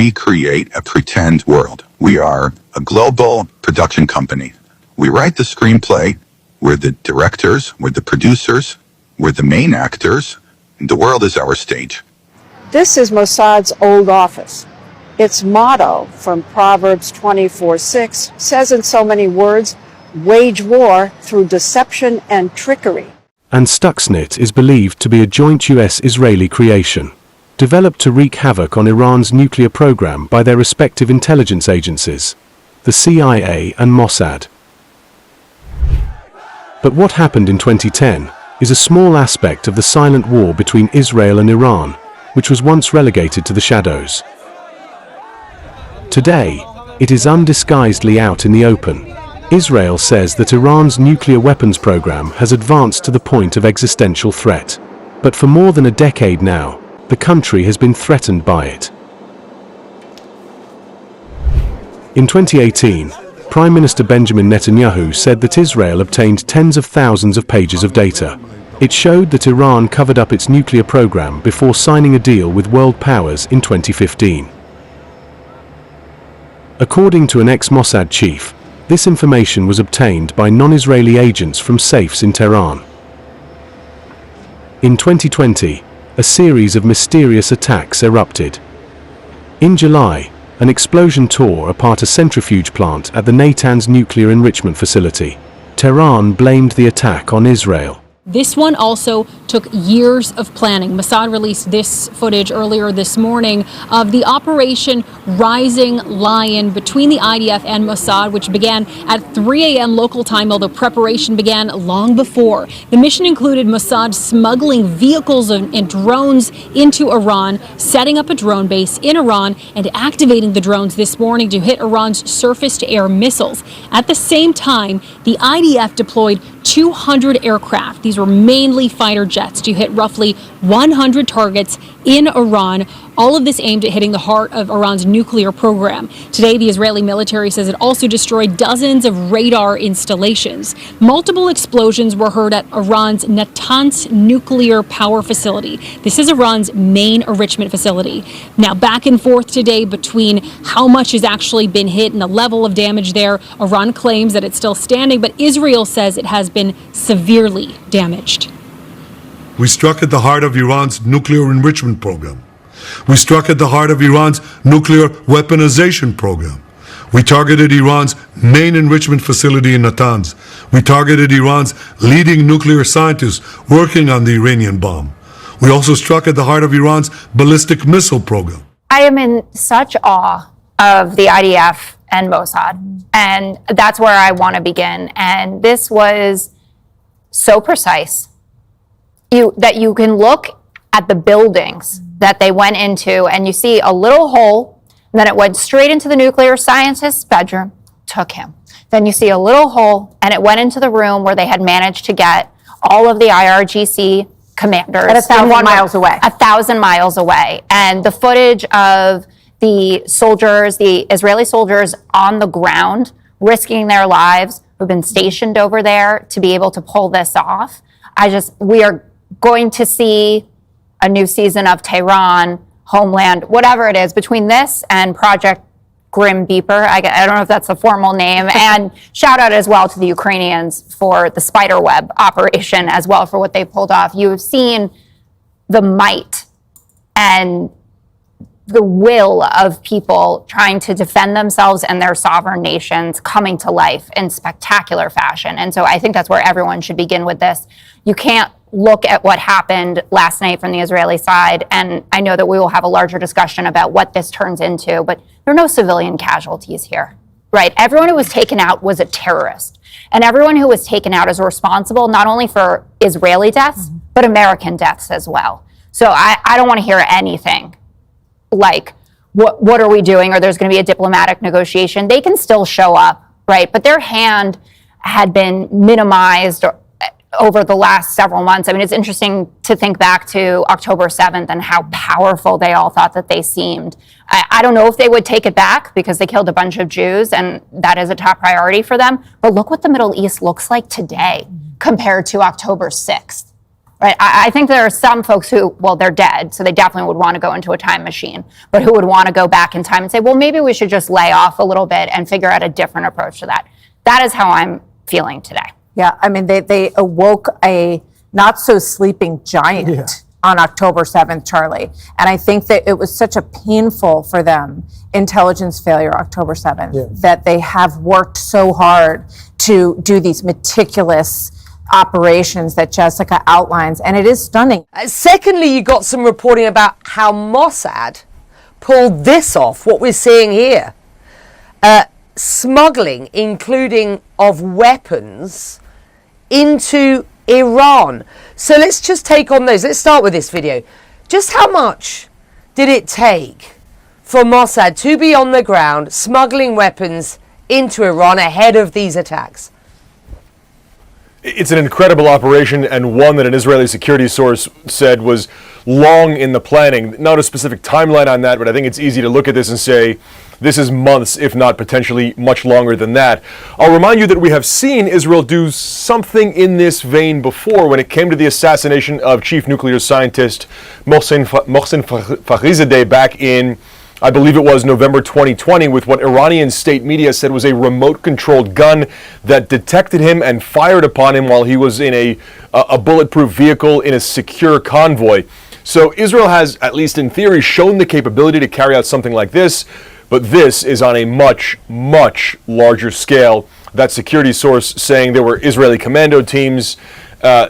We create a pretend world. We are a global production company. We write the screenplay. We're the directors. We're the producers. We're the main actors. The world is our stage. This is Mossad's old office. Its motto from Proverbs 24:6 says in so many words, wage war through deception and trickery. And Stuxnet is believed to be a joint US-Israeli creation, developed to wreak havoc on Iran's nuclear program by their respective intelligence agencies, the CIA and Mossad. But what happened in 2010 is a small aspect of the silent war between Israel and Iran, which was once relegated to the shadows. Today, it is undisguisedly out in the open. Israel says that Iran's nuclear weapons program has advanced to the point of existential threat. But for more than a decade now, the country has been threatened by it. In 2018, Prime Minister Benjamin Netanyahu said that Israel obtained tens of thousands of pages of data. It showed that Iran covered up its nuclear program before signing a deal with world powers in 2015. According to an ex-Mossad chief, this information was obtained by non-Israeli agents from safes in Tehran. In 2020, a series of mysterious attacks erupted. In July, an explosion tore apart a centrifuge plant at the Natanz nuclear enrichment facility. Tehran blamed the attack on Israel. This one also took years of planning. Mossad released this footage earlier this morning of the Operation Rising Lion between the IDF and Mossad, which began at 3 a.m. local time, although preparation began long before. The mission included Mossad smuggling vehicles and drones into Iran, setting up a drone base in Iran, and activating the drones this morning to hit Iran's surface-to-air missiles. At the same time, the IDF deployed 200 aircraft. These were mainly fighter jets to hit roughly 100 targets in Iran. All of this aimed at hitting the heart of Iran's nuclear program. Today, the Israeli military says it also destroyed dozens of radar installations. Multiple explosions were heard at Iran's Natanz nuclear power facility. This is Iran's main enrichment facility. Now, back and forth today between how much has actually been hit and the level of damage there. Iran claims that it's still standing, but Israel says it has been severely damaged. We struck at the heart of Iran's nuclear enrichment program. We struck at the heart of Iran's nuclear weaponization program. We targeted Iran's main enrichment facility in Natanz. We targeted Iran's leading nuclear scientists working on the Iranian bomb. We also struck at the heart of Iran's ballistic missile program. I am in such awe of the IDF and Mossad, and that's where I want to begin. And this was so precise that you can look at the buildings that they went into and you see a little hole, and then it went straight into the nuclear scientist's bedroom, took him. Then you see a little hole and it went into the room where they had managed to get all of the IRGC commanders. At 1,000 miles away. 1,000 miles away. And the footage of the soldiers, the Israeli soldiers on the ground, risking their lives, who've been stationed over there to be able to pull this off. We are going to see a new season of Tehran, Homeland, whatever it is, between this and Project Grim Beeper. I don't know if that's a formal name. And shout out as well to the Ukrainians for the spiderweb operation as well for what they pulled off. You have seen the might and the will of people trying to defend themselves and their sovereign nations coming to life in spectacular fashion. And so I think that's where everyone should begin with this. You can't look at what happened last night from the Israeli side, and I know that we will have a larger discussion about what this turns into, but there are no civilian casualties here, right? Everyone who was taken out was a terrorist, and everyone who was taken out is responsible not only for Israeli deaths, but American deaths as well. So I don't want to hear anything like, what are we doing, or there's going to be a diplomatic negotiation. They can still show up, right? But their hand had been minimized over the last several months. I mean, it's interesting to think back to October 7th and how powerful they all thought that they seemed. I don't know if they would take it back because they killed a bunch of Jews and that is a top priority for them. But look what the Middle East looks like today compared to October 6th, right? I think there are some folks who, well, they're dead, so they definitely would want to go into a time machine, but who would want to go back in time and say, well, maybe we should just lay off a little bit and figure out a different approach to that. That is how I'm feeling today. Yeah, I mean, they awoke a not so sleeping giant on October 7th, Charlie. And I think that it was such a painful for them intelligence failure October 7th that they have worked so hard to do these meticulous operations that Jessica outlines, and it is stunning. Secondly, you got some reporting about how Mossad pulled this off, what we're seeing here. Smuggling, including of weapons, into Iran. So let's just take on those. Let's start with this video. Just how much did it take for Mossad to be on the ground smuggling weapons into Iran ahead of these attacks? It's an incredible operation, and one that an Israeli security source said was long in the planning. Not a specific timeline on that, but I think it's easy to look at this and say this is months, if not potentially much longer than that. I'll remind you that we have seen Israel do something in this vein before when it came to the assassination of chief nuclear scientist Mohsen Fakhrizadeh back in, I believe it was November 2020, with what Iranian state media said was a remote-controlled gun that detected him and fired upon him while he was in a bulletproof vehicle in a secure convoy. So Israel has, at least in theory, shown the capability to carry out something like this, but this is on a much, much larger scale. That security source saying there were Israeli commando teams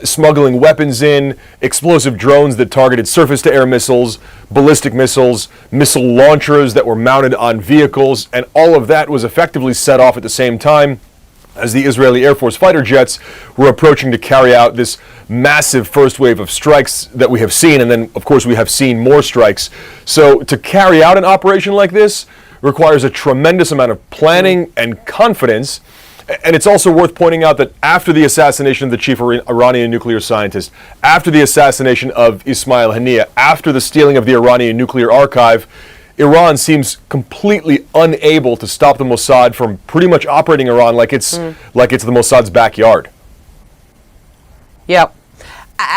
smuggling weapons in, explosive drones that targeted surface-to-air missiles, ballistic missiles, missile launchers that were mounted on vehicles, and all of that was effectively set off at the same time as the Israeli Air Force fighter jets were approaching to carry out this massive first wave of strikes that we have seen, and then, of course, we have seen more strikes. So to carry out an operation like this requires a tremendous amount of planning and confidence. And it's also worth pointing out that after the assassination of the chief Iranian nuclear scientist, after the assassination of Ismail Haniyeh, after the stealing of the Iranian nuclear archive, Iran seems completely unable to stop the Mossad from pretty much operating Iran like it's the Mossad's backyard. Yep.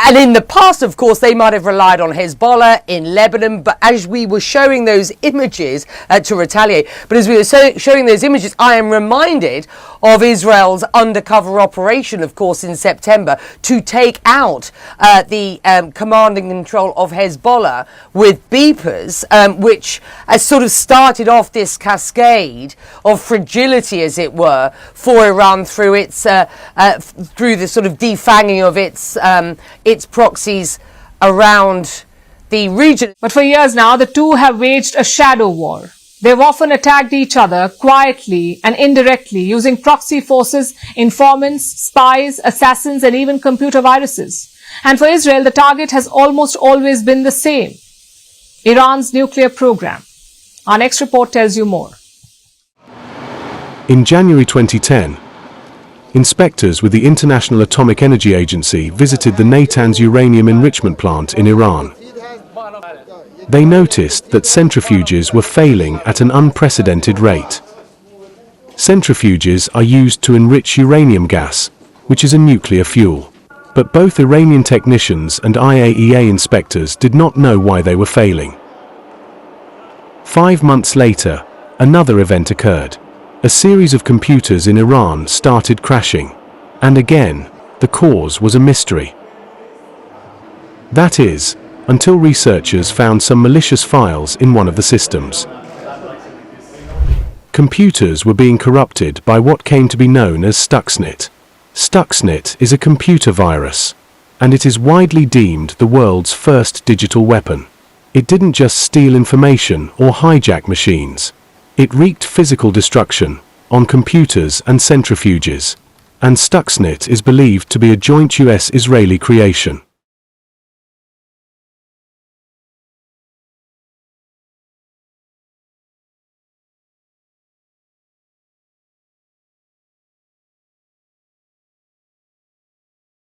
And in the past, of course, they might have relied on Hezbollah in Lebanon, but as we were showing those images to retaliate, but as we were showing those images, I am reminded of Israel's undercover operation, of course, in September to take out the command and control of Hezbollah with beepers, which has sort of started off this cascade of fragility, as it were, for Iran through its through the sort of defanging of its proxies around the region. But for years now, the two have waged a shadow war. They've often attacked each other quietly and indirectly using proxy forces, informants, spies, assassins, and even computer viruses. And for Israel, the target has almost always been the same: Iran's nuclear program. Our next report tells you more. In January 2010, inspectors with the International Atomic Energy Agency visited the Natanz uranium enrichment plant in Iran. They noticed that centrifuges were failing at an unprecedented rate. Centrifuges are used to enrich uranium gas, which is a nuclear fuel. But both Iranian technicians and IAEA inspectors did not know why they were failing. 5 months later, another event occurred. A series of computers in Iran started crashing, and again, the cause was a mystery. That is, until researchers found some malicious files in one of the systems. Computers were being corrupted by what came to be known as Stuxnet. Stuxnet is a computer virus, and it is widely deemed the world's first digital weapon. It didn't just steal information or hijack machines. It wreaked physical destruction on computers and centrifuges, and Stuxnet is believed to be a joint US-Israeli creation.